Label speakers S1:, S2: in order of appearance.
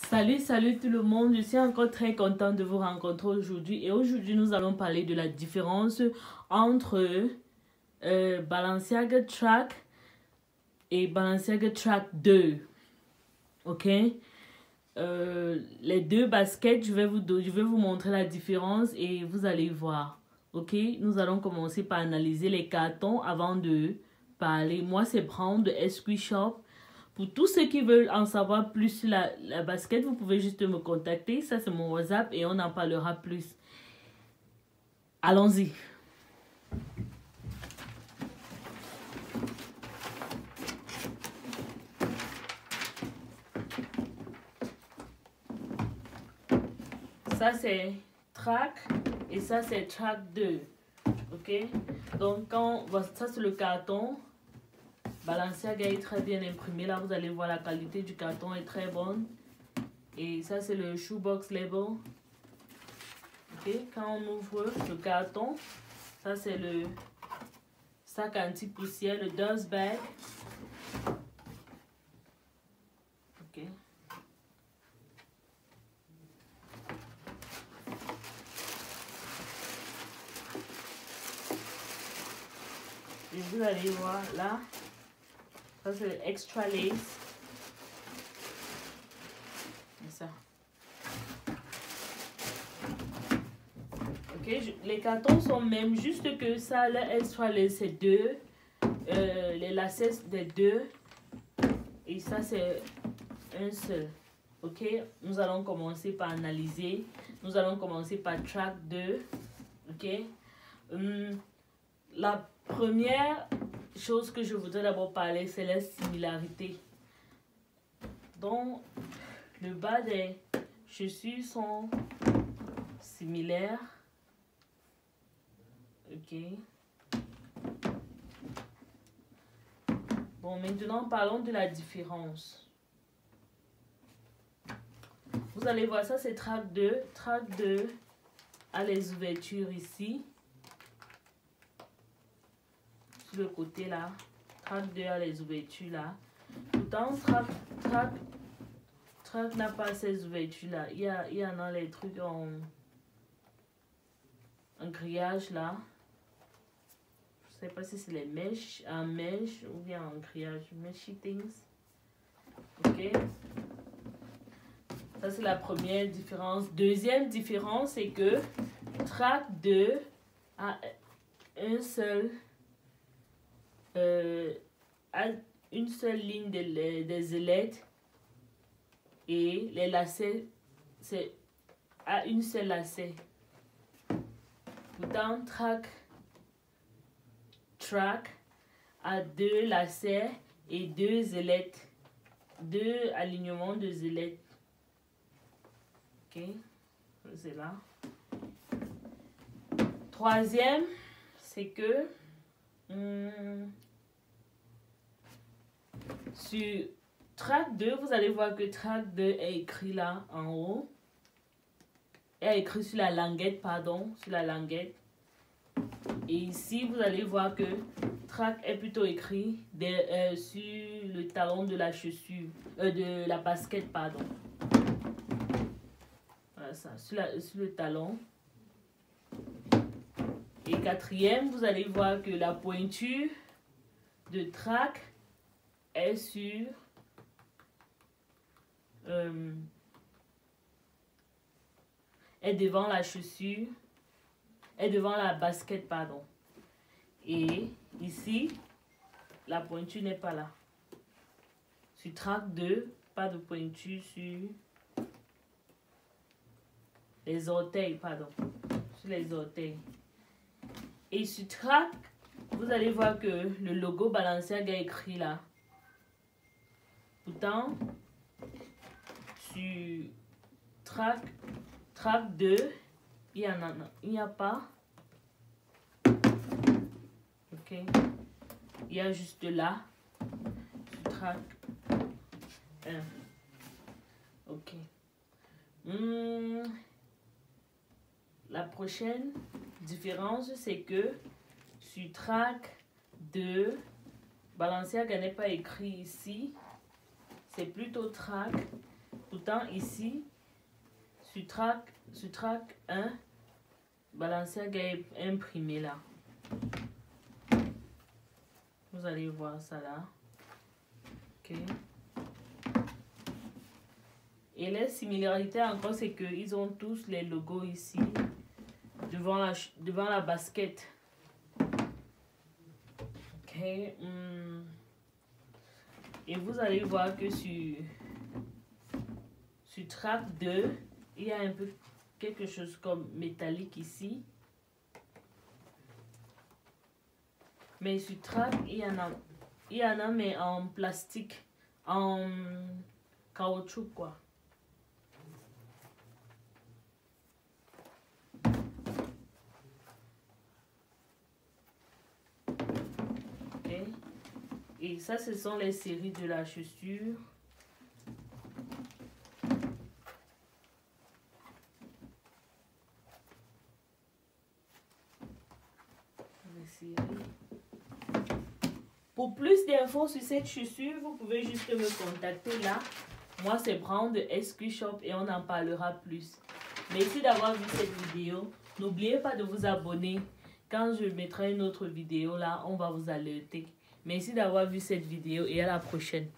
S1: Salut tout le monde, je suis encore très contente de vous rencontrer aujourd'hui et aujourd'hui nous allons parler de la différence entre Balenciaga Track et Balenciaga Track 2, ok. Les deux baskets, je vais vous montrer la différence et vous allez voir, ok. Nous allons commencer par analyser les cartons avant de parler. Moi c'est Brown de SQ Shop. Pour tous ceux qui veulent en savoir plus sur la basket, vous pouvez juste me contacter. Ça, c'est mon WhatsApp et on en parlera plus. Allons-y. Ça, c'est Track et ça, c'est Track 2. OK? Donc, ça, c'est le carton. Balenciaga est très bien imprimé. Là, vous allez voir la qualité du carton est très bonne. Et ça, c'est le shoebox label. Ok, quand on ouvre le carton, ça c'est le sac anti-poussière, le dust bag. Ok. Et vous allez voir là, ça c'est le extra lace. C'est ça. Les cartons sont même, juste que ça, le extra lace c'est deux, les lacets des deux, et ça c'est un seul. Ok, nous allons commencer par analyser. Nous allons commencer par Track 2. Ok, la première chose que je voudrais d'abord parler, c'est la similarité. Donc, le bas des chaussures sont similaires. Ok. Bon, maintenant parlons de la différence. Vous allez voir, ça c'est Track 2. Track 2 a les ouvertures ici. Sur le côté là. Track 2 a les ouvertures là. Pourtant, Track n'a pas ces ouvertures là. Il y en a les trucs en grillage là. Je sais pas si c'est les mèches, en mèche ou bien en grillage. Meshy things. Ok. Ça c'est la première différence. Deuxième différence, c'est que Track 2 a une seule ligne des ailettes et les lacets c'est à une seule lacet. Pourtant Track a deux lacets et deux ailettes, deux alignements de ailettes. Ok, c'est là. Troisième, c'est que sur Track 2, vous allez voir que Track 2 est écrit là en haut. Est écrit sur la languette, pardon, sur la languette. Et ici, vous allez voir que Track est plutôt écrit sur le talon de la chaussure, de la basket, pardon. Voilà ça, sur le talon. Et quatrième, vous allez voir que la pointure de Track est sur est devant la chaussure, est devant la basket, pardon. Et ici, la pointure n'est pas là. Sur Track 2, pas de pointure sur les orteils, pardon. Sur les orteils. Et sur Track, vous allez voir que le logo Balenciaga est écrit là. Pourtant, sur Track 2, il n'y a pas. Ok. Il y a juste là. Sur Track 1. Ok. La prochaine différence, c'est que sur Track 2, Balenciaga n'est pas écrit ici. C'est plutôt Track. Pourtant, temps, ici, sur track 1, Balenciaga est imprimé là. Vous allez voir ça là. Ok. Et les similarités encore, c'est qu'ils ont tous les logos ici, devant la basket. Ok. Et vous allez voir que sur track 2, il y a un peu quelque chose comme métallique ici. Mais sur track, il y en a mais en plastique, en caoutchouc quoi. Ok. Et ça, ce sont les séries de la chaussure. Pour plus d'infos sur cette chaussure, vous pouvez juste me contacter là. Moi, c'est Brown de SQ Shop et on en parlera plus. Merci d'avoir vu cette vidéo. N'oubliez pas de vous abonner. Quand je mettrai une autre vidéo là, on va vous alerter. Merci d'avoir vu cette vidéo et à la prochaine.